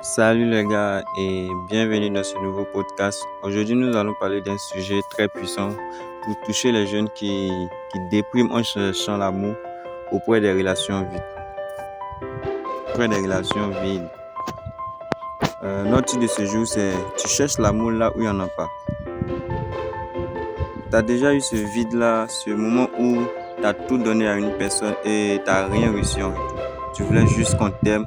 Salut les gars et bienvenue dans ce nouveau podcast. Aujourd'hui, nous allons parler d'un sujet très puissant pour toucher les jeunes qui dépriment en cherchant l'amour auprès des relations vides. Notre titre de ce jour, c'est tu cherches l'amour là où il n'y en a pas. Tu as déjà eu ce vide-là, ce moment où tu as tout donné à une personne et tu n'as rien reçu en retour. Tu voulais juste qu'on t'aime,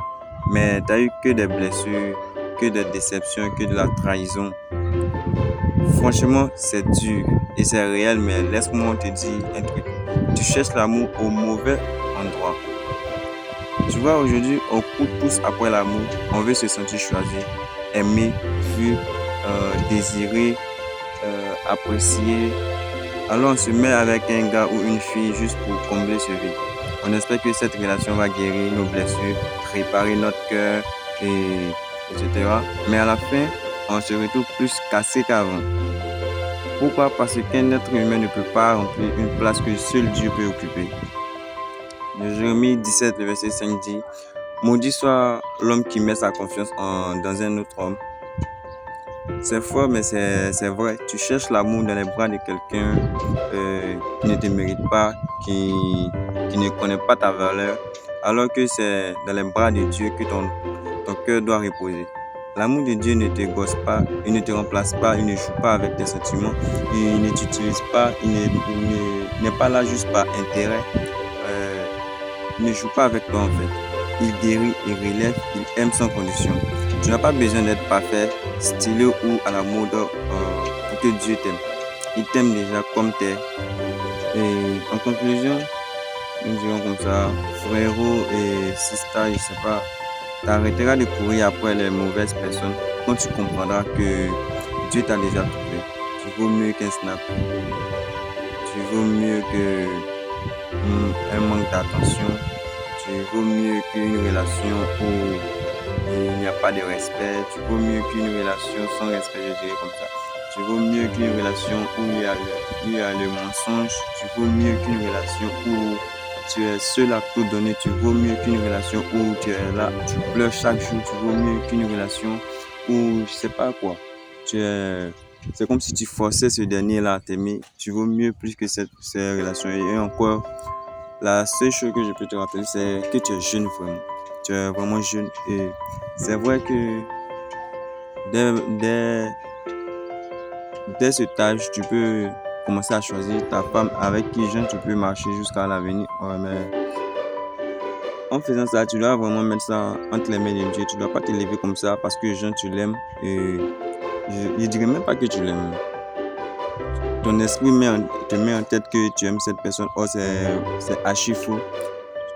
mais tu n'as eu que des blessures, que des déceptions, que de la trahison. Franchement, c'est dur et c'est réel, mais laisse-moi te dire un truc. Tu cherches l'amour au mauvais endroit. Tu vois, aujourd'hui, on court tous après l'amour. On veut se sentir choisi, aimé, vu, désiré, apprécié. Alors on se met avec un gars ou une fille juste pour combler ce vide. On espère que cette relation va guérir nos blessures, réparer notre cœur, etc. Mais à la fin, on se retrouve plus cassé qu'avant. Pourquoi? Parce qu'un être humain ne peut pas remplir une place que seul Dieu peut occuper. De Jérémie 17, le verset 5 dit « Maudit soit l'homme qui met sa confiance dans un autre homme. » C'est fort, mais c'est vrai. Tu cherches l'amour dans les bras de quelqu'un qui ne te mérite pas, qui ne connaît pas ta valeur, alors que c'est dans les bras de Dieu que ton cœur doit reposer. L'amour de Dieu ne te gosse pas, il ne te remplace pas, il ne joue pas avec tes sentiments, il ne t'utilise pas, il n'est pas là juste par intérêt, il ne joue pas avec toi en fait. Il guérit, il relève, il aime sans condition. Tu n'as pas besoin d'être parfait, stylé ou à la mode pour que Dieu t'aime. Il t'aime déjà comme t'es. Et en conclusion, nous dirons comme ça, frérot et sister, je sais pas, t'arrêteras de courir après les mauvaises personnes quand tu comprendras que Dieu t'a déjà trouvé. Tu vaux mieux qu'un snap. Tu vaux mieux qu'un manque d'attention. Tu vaux mieux qu'une relation où il n'y a pas de respect. Tu vaux mieux qu'une relation sans respect, je dirais comme ça. Tu vaux mieux qu'une relation où il y a le mensonge. Tu vaux mieux qu'une relation où tu es seul à tout donner. Tu vaux mieux qu'une relation où tu es là, tu pleures chaque jour. Tu vaux mieux qu'une relation où je sais pas quoi. C'est comme si tu forçais ce dernier-là à t'aimer. Tu vaux mieux plus que ces relations. Et encore, la seule chose que je peux te rappeler, c'est que tu es jeune vraiment. Tu es vraiment jeune. Et c'est vrai que dès cet âge, tu peux commencer à choisir ta femme avec qui jeune tu peux marcher jusqu'à l'avenir. Ouais, mais en faisant ça, tu dois vraiment mettre ça entre les mains de Dieu. Tu ne dois pas te lever comme ça parce que jeune tu l'aimes. Et je ne dirais même pas que tu l'aimes. Ton esprit te met en tête que tu aimes cette personne. Oh, c'est archi faux.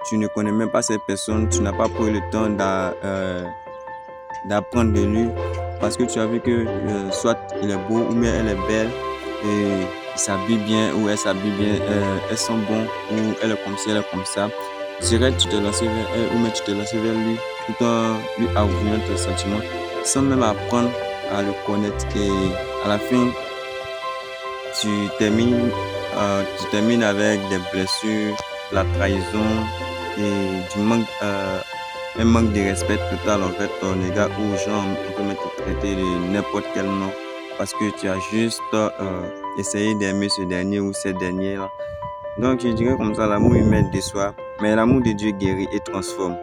Tu ne connais même pas cette personne. Tu n'as pas pris le temps d'apprendre de lui. Parce que tu as vu que soit il est beau ou bien elle est belle. Et il s'habille bien ou elle s'habille bien. Elles sont bon ou elle est comme ci, elle est comme ça. Direct, tu te lances vers elle ou bien tu te lances vers lui tout en lui avouant tes sentiments sans même apprendre à le connaître. Et à la fin, tu termines avec des blessures, la trahison et un manque de respect total en fait ton égard où genre on peut même te traiter de n'importe quel nom parce que tu as juste essayé d'aimer ce dernier ou cette dernière. Donc je dirais comme ça, l'amour humain déçoit, mais l'amour de Dieu guérit et transforme.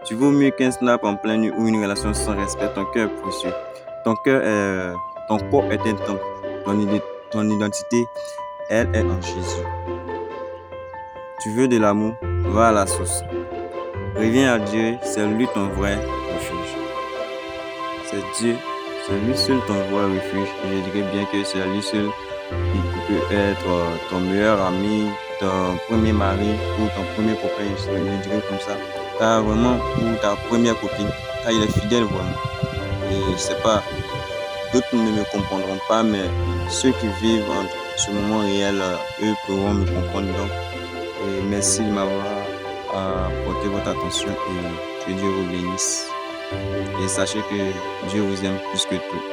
Tu vaux mieux qu'un snap en pleine nuit ou une relation sans respect. Ton cœur est précieux. Ton corps est un temple. Ton identité, elle est en Jésus. Tu veux de l'amour, va à la source. Reviens à Dieu, c'est lui ton vrai refuge. C'est Dieu, c'est lui seul ton vrai refuge. Et je dirais bien que c'est lui seul qui peut être ton meilleur ami, ton premier mari ou ton premier copain, je dirais comme ça. Car vraiment, ou ta première copine, car il est fidèle vraiment. Et je sais pas, d'autres ne me comprendront pas, mais ceux qui vivent ce moment réel, eux pourront me comprendre. Donc, et merci de m'avoir apporté votre attention et que Dieu vous bénisse. Et sachez que Dieu vous aime plus que tout.